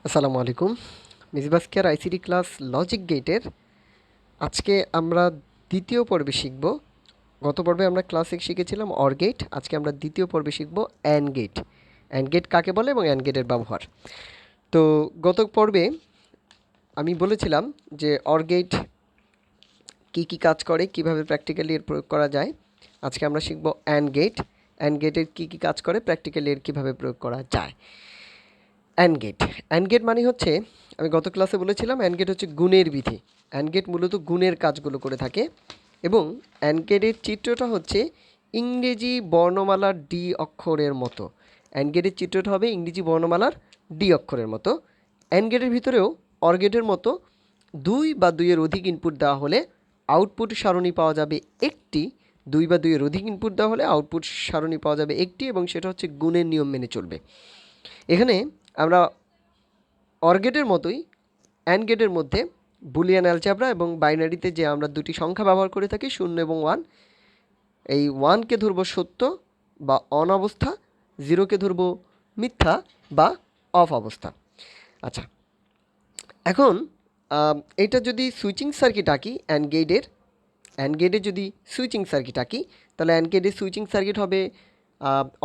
আসসালামু আলাইকুম। Misbah care ICT class logic গেটের আজকে আমরা দ্বিতীয় পর্বে শিখব। গত পর্বে আমরা ক্লাসে শিখেছিলাম অর গেট, আজকে আমরা দ্বিতীয় পর্বে শিখব অ্যান্ড গেট। অ্যান্ড গেট কাকে বলে এবং অ্যান্ড গেটের ব্যবহার। তো গত পর্বে আমি বলেছিলাম যে অর গেট কী কী কাজ করে, কিভাবে প্র্যাকটিক্যালি এর প্রয়োগ করা যায়। আজকে আমরা শিখব অ্যান্ড গেট। অ্যান্ড গেটের কী কী কাজ করে, প্র্যাকটিক্যালি এর কীভাবে প্রয়োগ করা যায়। অ্যান্ড গেট, অ্যান্ড গেট মানে হচ্ছে, আমি গত ক্লাসে বলেছিলাম অ্যান্ড গেট হচ্ছে গুণের বিধি। অ্যান্ড গেট মূলত গুণের কাজগুলো করে থাকে এবং অ্যান্ড গেটের চিত্রটা হচ্ছে ইংরেজি বর্ণমালার ডি অক্ষরের মতো। অ্যান্ড গেটের চিত্রটা হবে ইংরেজি বর্ণমালার ডি অক্ষরের মতো। অ্যান্ড গেটের ভিতরেও অর গেটের মতো দুই বা দুইয়ের অধিক ইনপুট দেওয়া হলে আউটপুট সারণী পাওয়া যাবে একটি। দুই বা দুইয়ের অধিক ইনপুট দেওয়া হলে আউটপুট সারণী পাওয়া যাবে একটি এবং সেটা হচ্ছে গুণের নিয়ম মেনে চলবে। এখানে আমরা অর গেটের মতোই অ্যান্ড গেটের মধ্যে বুলিয়ান অ্যালজেব্রা এবং বাইনারিতে যে আমরা দুটি সংখ্যা ব্যবহার করে থাকি 0 এবং 1, এই 1কে ধরবো সত্য বা অন অবস্থা, 0কে ধরবো মিথ্যা বা অফ অবস্থা। আচ্ছা, এখন এটা যদি সুইচিং সার্কিট আঁকি অ্যান্ড গেটের যদি সুইচিং সার্কিট আঁকি, তাহলে অ্যান্ড গেটের সুইচিং সার্কিট হবে,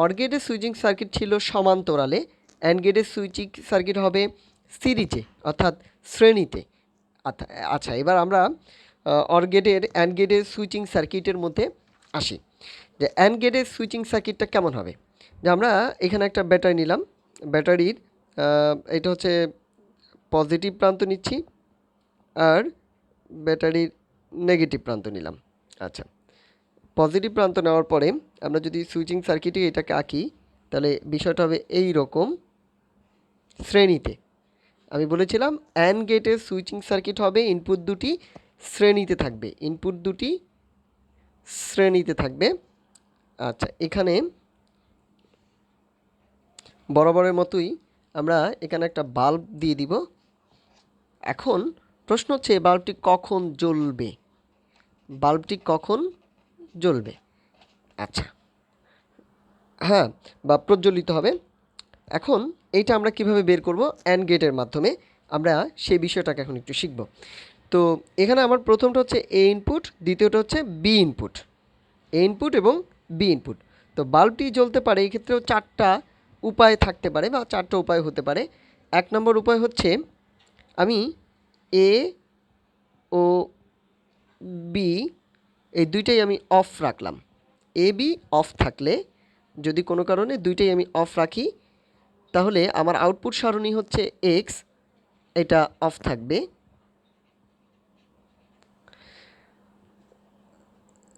অর গেটের সুইচিং সার্কিট ছিল সমান্তরালে, অ্যান্ড গেটের সুইচিং সার্কিট হবে সিরিজে অর্থাৎ শ্রেণীতে। আচ্ছা, এবার আমরা অর গেটের অ্যান্ড গেটের সুইচিং সার্কিটের মধ্যে আসি, যে অ্যান্ড গেটের সুইচিং সার্কিটটা কেমন হবে। যে আমরা এখানে একটা ব্যাটারি নিলাম, ব্যাটারির এটা হচ্ছে পজিটিভ প্রান্ত নিচ্ছি আর ব্যাটারির নেগেটিভ প্রান্ত নিলাম। আচ্ছা, পজিটিভ প্রান্ত নেওয়ার পরে আমরা যদি সুইচিং সার্কিটে এটাকে আঁকি, তাহলে বিষয়টা হবে এই রকম শ্রেণীতে। আমি বলেছিলাম অ্যান্ড গেটের সুইচিং সার্কিট হবে ইনপুট দুটি শ্রেণীতে থাকবে, ইনপুট দুটি শ্রেণীতে থাকবে। আচ্ছা, এখানে বরাবরের মতোই আমরা এখানে একটা বাল্ব দিয়ে দিব। এখন প্রশ্ন হচ্ছে বাল্বটি কখন জ্বলবে, বাল্বটি কখন জ্বলবে। আচ্ছা, হ্যাঁ, বা প্রজ্বলিত হবে। এখন এইটা আমরা কিভাবে বের করব, অ্যান্ড গেটের মাধ্যমে আমরা সেই বিষয়টাকে এখন একটু শিখব। তো এখানে আমার প্রথমটা হচ্ছে এ ইনপুট, দ্বিতীয়টা হচ্ছে বি ইনপুট, এ ইনপুট এবং বি ইনপুট। তো বাল্বটি জ্বলতে পারে এই ক্ষেত্রেও চারটা উপায় থাকতে পারে বা চারটা উপায় হতে পারে। এক নম্বর উপায় হচ্ছে আমি এ ও বি এই দুইটাই আমি অফ রাখলাম। এ বি অফ থাকলে, যদি কোনো কারণে দুইটাই আমি অফ রাখি, তাহলে আমার আউটপুট সারণী হচ্ছে এক্স, এটা অফ থাকবে।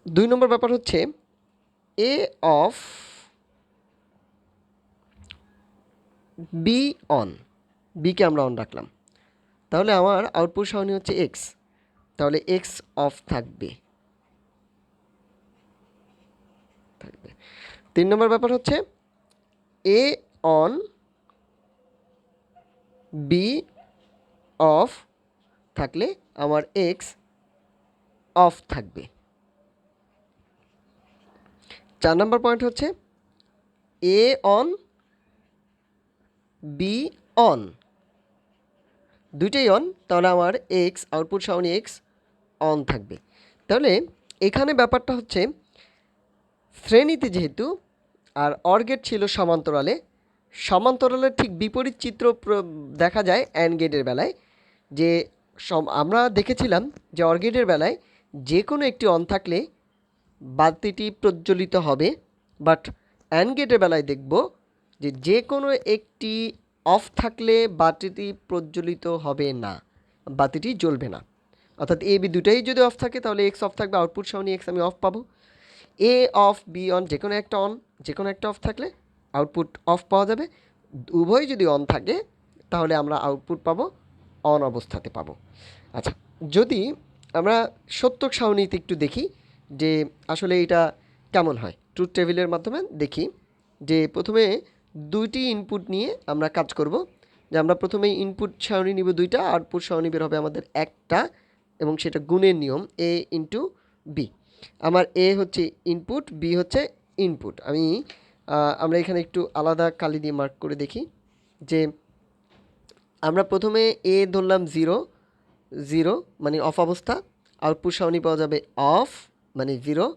দুই নম্বর ব্যাপার হচ্ছে এ অফ বি অন, বিকে আমরা অন রাখলাম, তাহলে আমার আউটপুট সারণী হচ্ছে এক্স, তাহলে এক্স অফ থাকবে। তিন নম্বর ব্যাপার হচ্ছে এ অন বি অফ থাকলে আমার এক্স অফ থাকবে। চার নম্বর পয়েন্ট হচ্ছে এ অন বি অন, দুইটাই অন, তাহলে আমার এক্স আউটপুট সারণী এক্স অন থাকবে। তাহলে এখানে ব্যাপারটা হচ্ছে শ্রেণীতে যেহেতু, আর অর গেট ছিল সমান্তরালে, সমান্তরালের ঠিক বিপরীত চিত্র দেখা যায় অ্যান্ড গেটের বেলায়। যে আমরা দেখেছিলাম যে অর গেটের বেলায় যে কোনো একটি অন থাকলে বাতিটি প্রজ্বলিত হবে, বাট অ্যান্ড গেটের বেলায় দেখব যে যে কোনো একটি অফ থাকলে বাতিটি প্রজ্বলিত হবে না, বাতিটি জ্বলবে না। অর্থাৎ এ বি দুটাই যদি অফ থাকে তাহলে এক্স অফ থাকবে, আউটপুট সারণী এক্স আমি অফ পাবো। এ অফ বি অন, যে কোনো একটা অন, যে কোনো একটা অফ থাকলে আউটপুট অফ পাওয়া যাবে। উভয় যদি অন থাকে তাহলে আমরা আউটপুট পাবো অন অবস্থাতে পাবো। আচ্ছা, যদি আমরা সত্যক সারণীতে একটু দেখি যে আসলে এটা কেমন হয়, ট্রুথ টেবিলের মাধ্যমে দেখি যে প্রথমে দুইটি ইনপুট নিয়ে আমরা কাজ করব। যে আমরা প্রথমে ইনপুট সারণী নিব দুইটা, আউটপুট সারণী বের হবে আমাদের একটা, এবং সেটা গুণের নিয়ম এ ইন্টু বি। আমার এ হচ্ছে ইনপুট, বি হচ্ছে ইনপুট। আমরা এখানে একটু আলাদা কালি দিয়ে মার্ক করে দেখি যে আমরা প্রথমে এ ধরলাম 0, 0 মানে অফ অবস্থা, আউটপুট সারণী পাওয়া যাবে অফ মানে 0,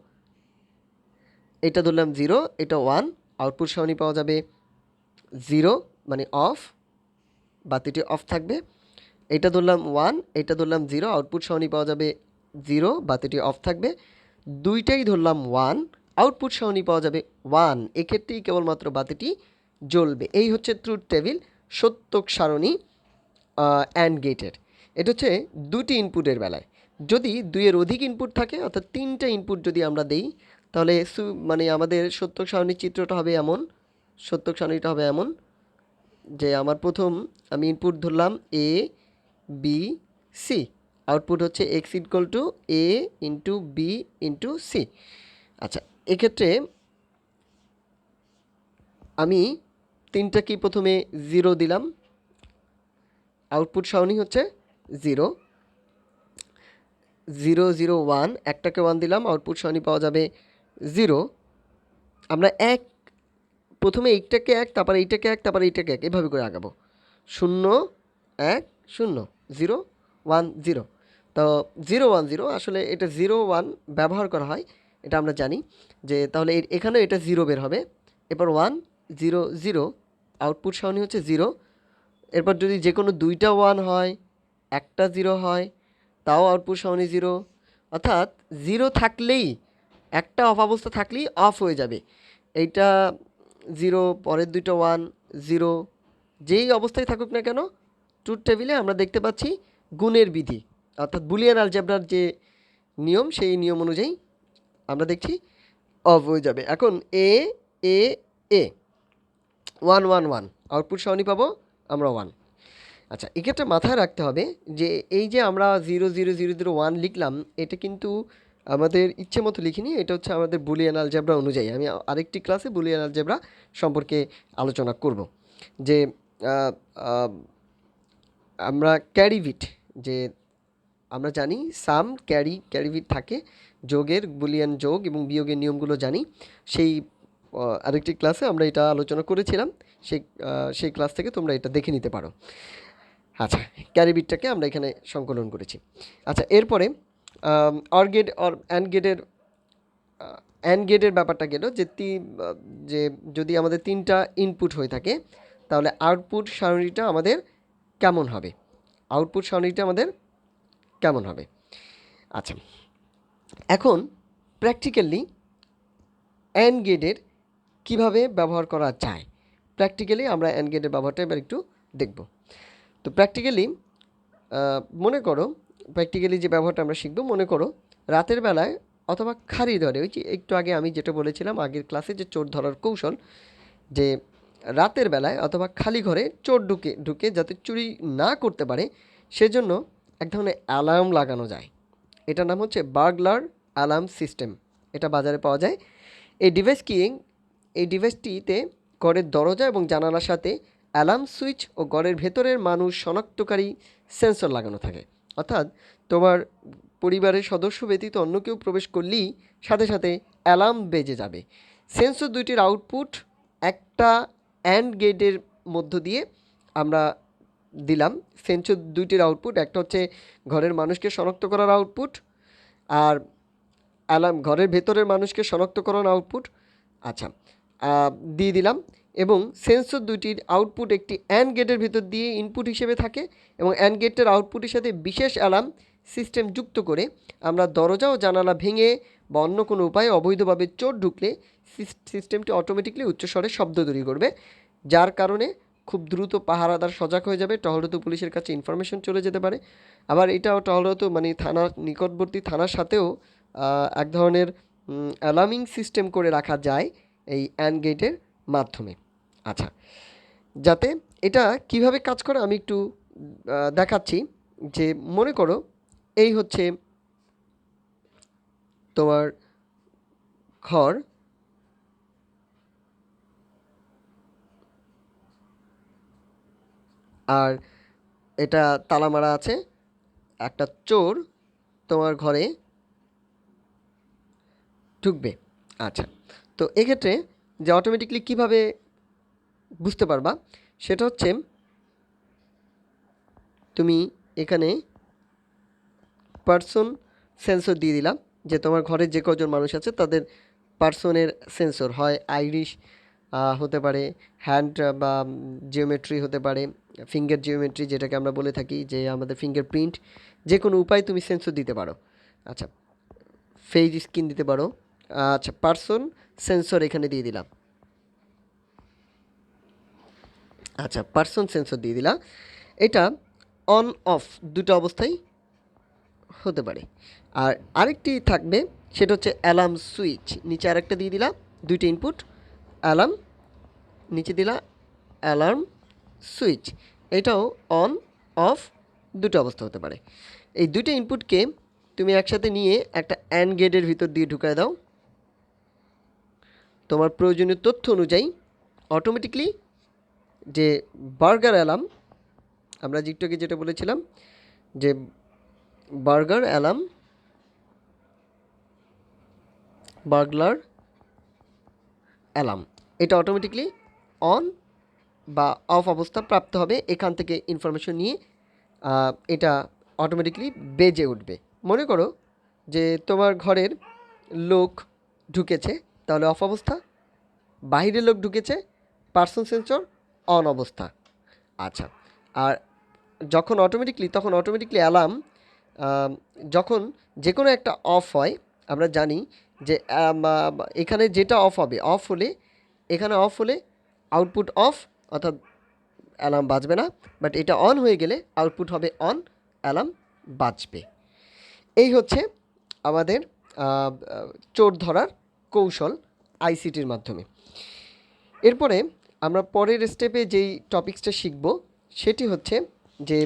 এটা ধরলাম 0, এটা 1, আউটপুট সারণী পাওয়া যাবে 0 মানে অফ, বাতিটি অফ থাকবে। এটা ধরলাম 1, এটা ধরলাম 0, আউটপুট সারণী পাওয়া যাবে 0, বাতিটি অফ থাকবে। দুইটাই ধরলাম 1, আউটপুট সারণী পাওয়া যাবে 1, এক্ষেত্রেই কেবলমাত্র বাতিটি জ্বলবে। এই হচ্ছে ট্রুথ টেবিল, সত্যক সারণী অ্যান্ড গেটের। এটা হচ্ছে দুটি ইনপুটের বেলায়। যদি দুইয়ের অধিক ইনপুট থাকে, অর্থাৎ তিনটা ইনপুট যদি আমরা দেই, তাহলে মানে আমাদের সত্যক সারণীর চিত্রটা হবে এমন, সত্যক সারণীটা হবে এমন যে আমার প্রথম আমি ইনপুট ধরলাম এ বি সি, আউটপুট হচ্ছে X equal to A into B into C. আচ্ছা, এক্ষেত্রে আমি তিনটা কি প্রথমে 0 দিলাম, আউটপুট সারণী হচ্ছে 0, 0 0 1, একটাকে 1 দিলাম, আউটপুট সারণী পাওয়া যাবে 0। আমরা এক প্রথমে এইটাকে 1, তারপরে এইটাকে 1, তারপরে এইটাকে 1, এভাবে করে আগাবো। 0 1 0 0 1 0। তো 0 1 0, আসলে এটা 0 1 ব্যবহার করা হয়, এটা আমরা জানি যে তাহলে এখানে এটা 0 বের হবে। এরপর 1 0 0, আউটপুট সারণী হচ্ছে 0। এরপর যদি যে কোনো দুইটা 1 হয়, একটা 0 হয়, তাও আউটপুট সারণী 0। অর্থাৎ 0 থাকলেই, একটা অফ অবস্থা থাকলেই অফ হয়ে যাবে। এইটা 0, পরের দুইটা 1 0, যেই অবস্থায় থাকুক না কেন, ট্রুথ টেবিলে আমরা দেখতে পাচ্ছি গুণের বিধি, অর্থাৎ বুলিয়ান আলজেব্রার যে নিয়ম, সেই নিয়ম অনুযায়ী আমরা দেখছি অফ হয়ে যাবে। এখন এ এ এ 1 1 1, আউটপুট সারণী পাবো আমরা 1। আচ্ছা, এক্ষেত্রে মাথায় রাখতে হবে যে এই যে আমরা 0 0 0 0 1 লিখলাম, এটা কিন্তু আমাদের ইচ্ছে মতো লিখিনি, এটা হচ্ছে আমাদের বুলিয়ান আলজেব্রা অনুযায়ী। আমি আরেকটি ক্লাসে বুলিয়ান আলজেব্রা সম্পর্কে আলোচনা করব যে আহ, আহ, আমরা ক্যারিভিট, যে আমরা জানি সাম ক্যারিভিট থাকে, যোগের বুলিয়ান যোগ এবং বিয়োগের নিয়মগুলো জানি। সেই আরেকটি ক্লাসে আমরা এটা আলোচনা করেছিলাম, সেই সেই ক্লাস থেকে তোমরা এটা দেখে নিতে পারো। আচ্ছা, ক্যারিবিটটাকে আমরা এখানে সংকলন করেছি। আচ্ছা, এরপরে অর গেট অর অ্যান্ড গেটের ব্যাপারটা গেল যে যে যদি আমাদের তিনটা ইনপুট হয়ে থাকে, তাহলে আউটপুট সারণীটা আমাদের কেমন হবে, আউটপুট সারণীটা আমাদের কেমন হবে। আচ্ছা, এখন প্র্যাকটিক্যালি অ্যান্ড গেটের কীভাবে ব্যবহার করা যায়, প্র্যাকটিক্যালি আমরা অ্যান্ড গেটের ব্যবহারটা এবার একটু দেখব। তো প্র্যাকটিক্যালি প্র্যাকটিক্যালি যে ব্যবহারটা আমরা শিখব, মনে করো রাতের বেলায় অথবা খাড়ি ধরে, ওই যে একটু আগে আমি যেটা বলেছিলাম আগের ক্লাসে, যে চোর ধরার কৌশল, যে রাতের বেলায় অথবা খালি ঘরে চোর ঢুকে যাতে চুরি না করতে পারে সেজন্য এক ধরনের অ্যালার্ম লাগানো যায়। এটার নাম হচ্ছে বার্গলার অ্যালার্ম সিস্টেম, এটা বাজারে পাওয়া যায়। এই ডিভাইসটিতে ঘরের দরজা এবং জানালার সাথে অ্যালার্ম সুইচ ও ঘরের ভেতরের মানুষ শনাক্তকারী সেন্সর লাগানো থাকে। অর্থাৎ তোমার পরিবারের সদস্য ব্যতীত অন্য কেউ প্রবেশ করলেই সাথে সাথে অ্যালার্ম বেজে যাবে। সেন্সর দুইটির আউটপুট একটা অ্যান্ড গেটের মধ্য দিয়ে আমরা দিলাম। সেন্সর দুইটির আউটপুট, একটা হচ্ছে ঘরের মানুষকে শনাক্ত করার আউটপুট, আর অ্যালার্ম ঘরের ভেতরের মানুষকে শনাক্তকরণ আউটপুট। আচ্ছা, দিয়ে দিলাম। এবং সেন্সর দুইটির আউটপুট একটি অ্যান্ড গেটের ভিতর দিয়ে ইনপুট হিসেবে থাকে, এবং অ্যান্ড গেটের আউটপুটের সাথে বিশেষ অ্যালার্ম সিস্টেম যুক্ত করে আমরা দরজা ও জানালা ভেঙে বা অন্য কোনো উপায়ে অবৈধভাবে চোর ঢুকলে সিস্টেমটি অটোমেটিকলি উচ্চস্বরে শব্দ তৈরি করবে, যার কারণে খুব দ্রুত পাহারাদার সজাগ হয়ে যাবে, টহলরত পুলিশের কাছে ইনফরমেশন চলে যেতে পারে। আবার এটাও টহলরত মানে থানার নিকটবর্তী থানার সাথেও এক ধরনের অ্যালার্মিং সিস্টেম করে রাখা যায় এই অ্যান্ড গেটের মাধ্যমে। আচ্ছা, যাতে এটা কিভাবে কাজ করে আমি একটু দেখাচ্ছি। যে মনে করো এই হচ্ছে তোমার ঘর, আর এটা তালা মারা আছে, একটা চোর তোমার ঘরে ঢুকবে। আচ্ছা, তো এক্ষেত্রে যে অটোমেটিকলি কিভাবে বুঝতে পারবা সেটা হচ্ছে তুমি এখানে পার্সন সেন্সর দিয়ে দিলাম, যে তোমার ঘরে যে কজন মানুষ আছে তাদের পার্সনের সেন্সর হয়, আইরিশ হতে পারে, হ্যান্ড বা জিওমেট্রি হতে পারে, ফিঙ্গার জিওমেট্রি যেটাকে আমরা বলে থাকি, যে আমাদের ফিঙ্গারপ্রিন্ট, যে কোনো উপায় তুমি সেন্সর দিতে পারো। আচ্ছা, ফেস স্ক্রিন দিতে পারো। আচ্ছা, পার্সন সেন্সর এখানে দিয়ে দিলাম। আচ্ছা, পার্সন সেন্সর দিয়ে দিলাম। এটা অন অফ দুটো অবস্থায় হতে পারে। আর আরেকটি থাকবে, সেটা হচ্ছে অ্যালার্ম সুইচ। নিচে আরেকটা দিয়ে দিলাম, দুইটা ইনপুট, অ্যালার্ম, নিচে দিলা অ্যালার্ম সুইচ। এটাও অন অফ দুটো অবস্থা হতে পারে। এই দুটো ইনপুটকে তুমি একসাথে নিয়ে একটা অ্যান্ড গেটের ভিতর দিয়ে ঢুকায় দাও। তোমার প্রয়োজনীয় তথ্য অনুযায়ী অটোমেটিকলি যে বার্গার অ্যালার্ম, আমরা একটু যেটা বলেছিলাম যে বার্গার অ্যালার্ম, বার্গলার অ্যালার্ম, এটা অটোমেটিকলি অন বা অফ অবস্থা প্রাপ্ত হবে। এখান থেকে ইনফরমেশন নিয়ে এটা অটোমেটিকলি বেজে উঠবে। মনে করো যে তোমার ঘরের লোক ঢুকেছে, তাহলে অফ অবস্থা, বাইরের লোক ঢুকেছে, পার্সন সেন্সর অন অবস্থা। আচ্ছা, আর যখন তখন অটোমেটিকলি অ্যালার্ম, যখন যে কোনো একটা অফ হয়, আমরা জানি যে এখানে যেটা অফ হলে এখানে অফ হলে আউটপুট অফ, অর্থাৎ অ্যালার্ম বাজবে না। বাট এটা অন হয়ে গেলে আউটপুট হবে অন, অ্যালার্ম বাজবে। এই হচ্ছে আমাদের চোর ধরার কৌশল আইসিটির মাধ্যমে। এরপরে আমরা পরের স্টেপে যেই টপিক্সটা শিখব সেটি হচ্ছে যে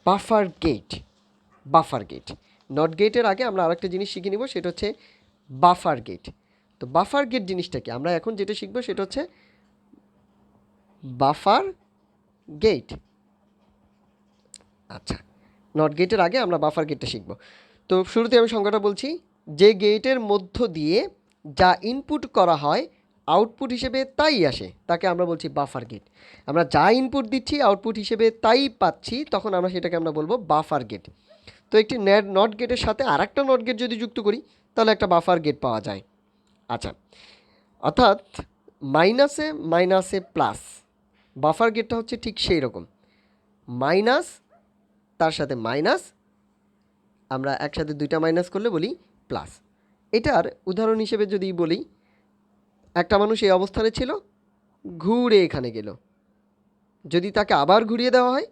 buffer gate. Buffer gate, not গেটের আগে আমরা আরেকটা জিনিস শিখে নিব, সেটা হচ্ছে বাফার গেট। তো বাফার গেট জিনিসটা কি, আমরা এখন যেটা শিখবো সেটা হচ্ছে বাফার গেট। আচ্ছা, নট গেটের আগে আমরা বাফার গেটটা শিখব। তো শুরুতে আমি সংজ্ঞাটা বলছি, যে গেটের মধ্য দিয়ে যা ইনপুট করা হয় আউটপুট হিসেবে তাই আসে, তাকে আমরা বলছি বাফার গেট। আমরা যা ইনপুট দিচ্ছি আউটপুট হিসেবে তাই পাচ্ছি, তখন আমরা সেটাকে আমরা বলবো বাফার গেট। তো একটি নট গেটের সাথে আরেকটা নট গেট যদি যুক্ত করি তাহলে একটা বাফার গেট পাওয়া যায়। আচ্ছা, অর্থাৎ মাইনাসে মাইনাসে প্লাস, বাফার গেটটা হচ্ছে ঠিক সেই রকম। মাইনাস তার সাথে মাইনাস, আমরা একসাথে দুইটা মাইনাস করলে বলি প্লাস। এটার উদাহরণ হিসেবে যদি বলি, একটা মানুষ এই অবস্থানে ছিল, ঘুরে এখানে গেল, যদি তাকে আবার ঘুরিয়ে দেওয়া হয়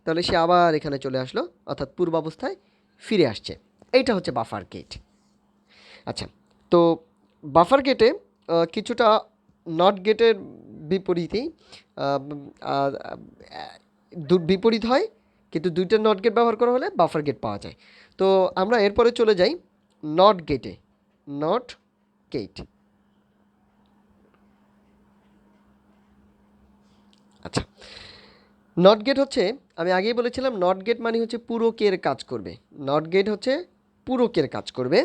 তাহলে সে আবার এখানে চলে আসলো, অর্থাৎ পূর্বাবস্থায় ফিরে আসছে। এইটা হচ্ছে বাফার গেট। আচ্ছা, তো বাফার গেটে কিছুটা নট গেটের বিপরীতেই বিপরীত হয়, কিন্তু দুইটা নট গেট ব্যবহার করা হলে বাফার গেট পাওয়া যায়। তো আমরা এরপরে চলে যাই নট গেটে। নট গেট, আচ্ছা, নট গেট হচ্ছে, আমি আগেই বলেছিলাম নট গেট মানে হচ্ছে পূরকের কাজ করবে। নট গেট হচ্ছে পূরকের কাজ করবে,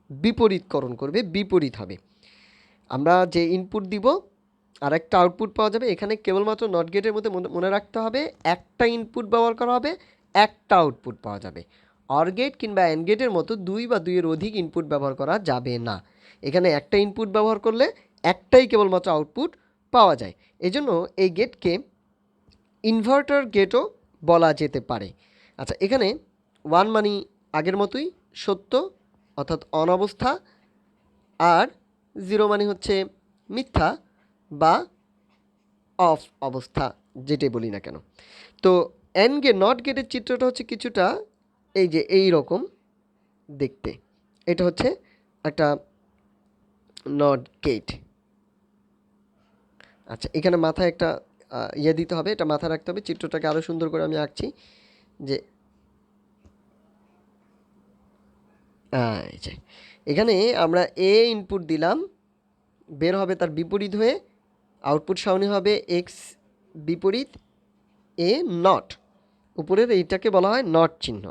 বিপরীতকরণ করবে, বিপরীত হবে। আমরা যে ইনপুট দিব আর একটা আউটপুট পাওয়া যাবে। এখানে কেবলমাত্র নট গেটের মধ্যে মনে রাখতে হবে একটা ইনপুট ব্যবহার করা হবে, একটা আউটপুট পাওয়া যাবে। অর গেট কিংবা অ্যান্ড গেটের মতো দুই বা দুইয়ের অধিক ইনপুট ব্যবহার করা যাবে না। এখানে একটা ইনপুট ব্যবহার করলে একটাই কেবলমাত্র আউটপুট পাওয়া যায়। এজন্য এই গেটকে ইনভার্টার গেটও বলা যেতে পারে। আচ্ছা, এখানে ওয়ান মানি আগের মতোই সত্য, অর্থাৎ অন অবস্থা, আর জিরো মানে হচ্ছে মিথ্যা বা অফ অবস্থা, যেটাই বলি না কেন। তো অ্যান্ড গেট, নট গেটের চিত্রটা হচ্ছে কিছুটা এই যে এই রকম দেখতে। এটা হচ্ছে একটা নট গেট। আচ্ছা, এখানে মাথায় একটা ইয়ে দিতে হবে, এটা মাথায় রাখতে হবে। চিত্রটাকে আরও সুন্দর করে আমি আঁকছি, যে এই যে এখানে আমরা এ ইনপুট দিলাম, বের হবে তার বিপরীত হয়ে, আউটপুট সামনে হবে এক্স বিপরীত এ নট, উপরের এইটাকে বলা হয় নট চিহ্ন,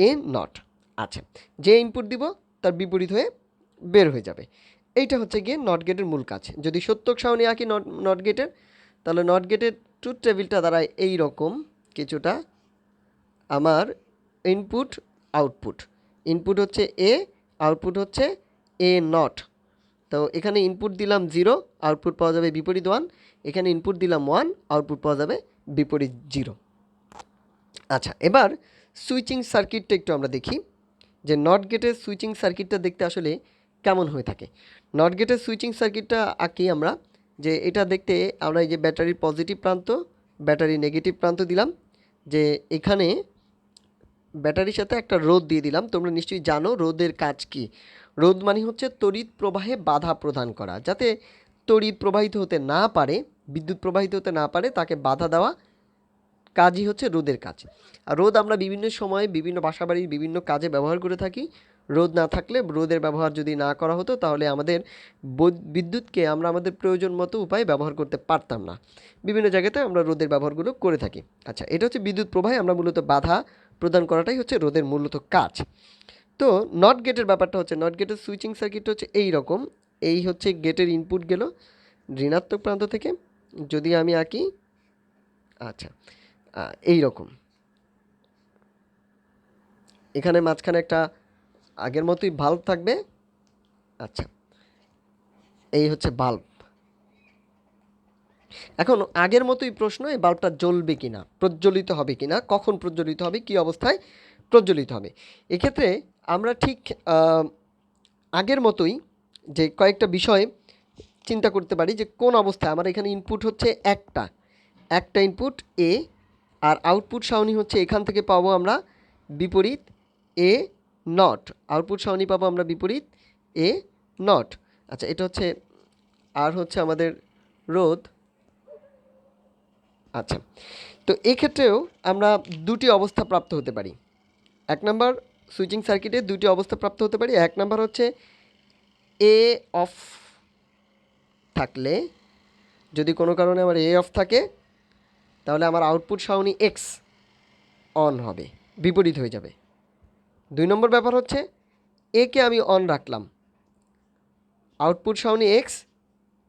এ নট। আচ্ছা, যে ইনপুট দিব তার বিপরীত হয়ে বের হয়ে যাবে। এইটা হচ্ছে গিয়ে নট গেটের মূল কাজ। যদি সত্যক সারণী আঁকি নট গেটের, তাহলে নট গেটের ট্রুথ টেবিলটা দাঁড়ায় এই রকম কিছুটা, আমার ইনপুট আউটপুট, ইনপুট হচ্ছে এ, আউটপুট হচ্ছে এ নট। তো এখানে ইনপুট দিলাম 0, আউটপুট পাওয়া যাবে বিপরীত 1। এখানে ইনপুট দিলাম 1, আউটপুট পাওয়া যাবে বিপরীত 0। আচ্ছা, এবার সুইচিং সার্কিটটা একটু আমরা দেখি যে নট গেটের সুইচিং সার্কিটটা দেখতে আসলে কেমন হয়ে থাকে। নট গেটের সুইচিং সার্কিটটা আঁকি আমরা, যে এটা দেখতে আমরা এই যে ব্যাটারির পজিটিভ প্রান্ত, ব্যাটারি নেগেটিভ প্রান্ত দিলাম, যে এখানে ব্যাটারির সাথে একটা রোধ দিয়ে দিলাম। তোমরা নিশ্চয়ই জানো রোধের কাজ কি। রোধ মানে হচ্ছে তড়িৎ প্রবাহে বাধা প্রদান করা, যাতে তড়িৎ প্রবাহিত হতে না পারে, বিদ্যুৎ প্রবাহিত হতে না পারে, তাকে বাধা দেওয়া কাজই হচ্ছে রোধের কাজ। আর রোধ আমরা বিভিন্ন সময়ে বিভিন্ন বাসাবাড়ির বিভিন্ন কাজে ব্যবহার করে থাকি। রোধ না থাকলে, রোধের ব্যবহার যদি না করা হতো, তাহলে আমাদের বিদ্যুৎকে আমরা আমাদের প্রয়োজন মতো উপায়ে ব্যবহার করতে পারতাম না। বিভিন্ন জায়গাতে আমরা রোধের ব্যবহারগুলো করে থাকি। আচ্ছা, এটা হচ্ছে বিদ্যুৎ প্রবাহে আমরা মূলত বাধা প্রদান করাটাই হচ্ছে রোধের মূলত কাজ। তো নট গেটের ব্যাপারটা হচ্ছে, নট গেটের সুইচিং সার্কিট হচ্ছে এই রকম। এই হচ্ছে গেটের ইনপুট গেল ঋণাত্মক প্রান্ত থেকে, যদি আমি আঁকি, আচ্ছা এই রকম। এখানে মাঝখানে একটা আগের মতোই বাল্ব থাকবে। আচ্ছা, এই হচ্ছে বাল্ব। এখন আগের মতোই প্রশ্ন, এই বাল্বটা জ্বলবে কিনা, প্রজ্বলিত হবে কিনা, কখন প্রজ্বলিত হবে, কি অবস্থায় প্রজ্বলিত হবে। এক্ষেত্রে আমরা ঠিক আগের মতোই যে কয়েকটা বিষয় চিন্তা করতে পারি, যে কোন অবস্থায় আমার এখানে ইনপুট হচ্ছে একটা ইনপুট এ, আর আউটপুট সাউনি হচ্ছে এখান থেকে পাবো আমরা বিপরীত এ নট, আউটপুট সাউনি পাবো আমরা বিপরীত এ নট। আচ্ছা, এটা হচ্ছে আর হচ্ছে আমাদের রোধ। আচ্ছা, তো এক্ষেত্রেও আমরা দুটি অবস্থা প্রাপ্ত হতে পারি। এক নাম্বার, সুইচিং সার্কিটে দুটি অবস্থা প্রাপ্ত হতে পারি। এক নাম্বার হচ্ছে এ অফ থাকলে, যদি কোনো কারণে আমার এ অফ থাকে, তাহলে আমার আউটপুট সাউনি এক্স অন হবে, বিপরীত হয়ে যাবে। দুই নম্বর ব্যাপার হচ্ছে একে আমি অন রাখলাম, আউটপুট সাউনি এক্স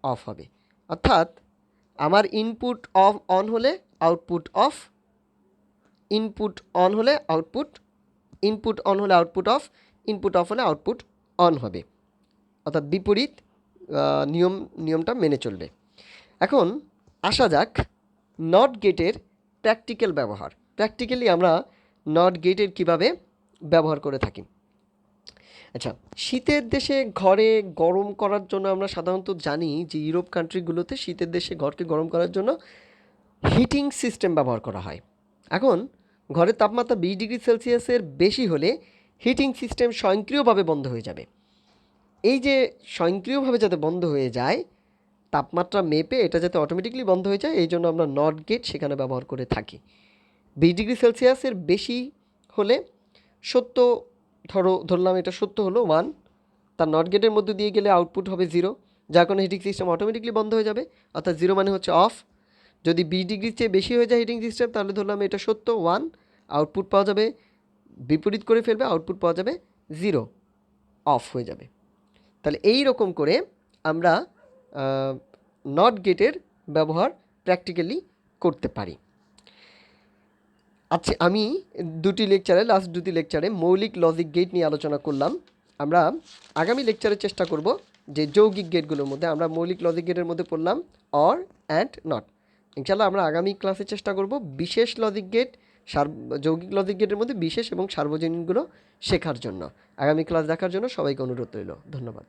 অফ হবে। অর্থাৎ আমার ইনপুট অফ অন হলে আউটপুট অফ, ইনপুট অন হলে আউটপুট, ইনপুট অন হলে আউটপুট অফ, ইনপুট অফ হলে আউটপুট অন হবে। অর্থাৎ বিপরীত নিয়মটা মেনে চলবে। এখন আসা যাক নট গেটের প্র্যাকটিক্যাল ব্যবহার। প্র্যাকটিক্যালি আমরা নট গেটের কীভাবে ব্যবহার করে থাকি। আচ্ছা, শীতের দেশে ঘরে গরম করার জন্য আমরা সাধারণত জানি যে ইউরোপ কান্ট্রিগুলোতে শীতের দেশে ঘরকে গরম করার জন্য হিটিং সিস্টেম ব্যবহার করা হয়। এখন ঘরের তাপমাত্রা 20 ডিগ্রি সেলসিয়াসের বেশি হলে হিটিং সিস্টেম স্বয়ংক্রিয়ভাবে বন্ধ হয়ে যাবে। এই যে স্বয়ংক্রিয়ভাবে যাতে বন্ধ হয়ে যায়, তাপমাত্রা মেপে এটা যাতে অটোমেটিকলি বন্ধ হয়ে যায়, এই জন্য আমরা নট গেট সেখানে ব্যবহার করে থাকি। 20 ডিগ্রি সেলসিয়াসের বেশি হলে সত্য, ধরলাম এটা সত্য হলো 1, তার নট গেটের মধ্যে দিয়ে গেলে আউটপুট হবে 0, যার কারণে হিটিং সিস্টেম অটোমেটিকলি বন্ধ হয়ে যাবে। অর্থাৎ 0 মানে হচ্ছে অফ। যদি 20 ডিগ্রির চেয়ে বেশি হয়ে যায় হিটিং সিস্টেম, তাহলে ধরলাম এটা সত্য 1, আউটপুট পাওয়া যাবে বিপরীত করে ফেলবে, আউটপুট পাওয়া যাবে 0, অফ হয়ে যাবে। তাহলে এই রকম করে আমরা নট গেটের ব্যবহার প্র্যাকটিক্যালি করতে পারি। আচ্ছা, আমি লাস্ট দুটি লেকচারে মৌলিক লজিক গেট নিয়ে আলোচনা করলাম। আমরা আগামী লেকচারে চেষ্টা করব যে যৌগিক গেটগুলোর মধ্যে, আমরা মৌলিক লজিক গেটের মধ্যে পড়লাম অর অ্যান্ড নট। ইনশাআল্লাহ আমরা আগামী ক্লাসে চেষ্টা করব বিশেষ লজিক গেট, যৌগিক লজিক গেটের মধ্যে বিশেষ এবং সার্বজনীনগুলো শেখার জন্য। আগামী ক্লাস দেখার জন্য সবাইকে অনুরোধ রইল। ধন্যবাদ।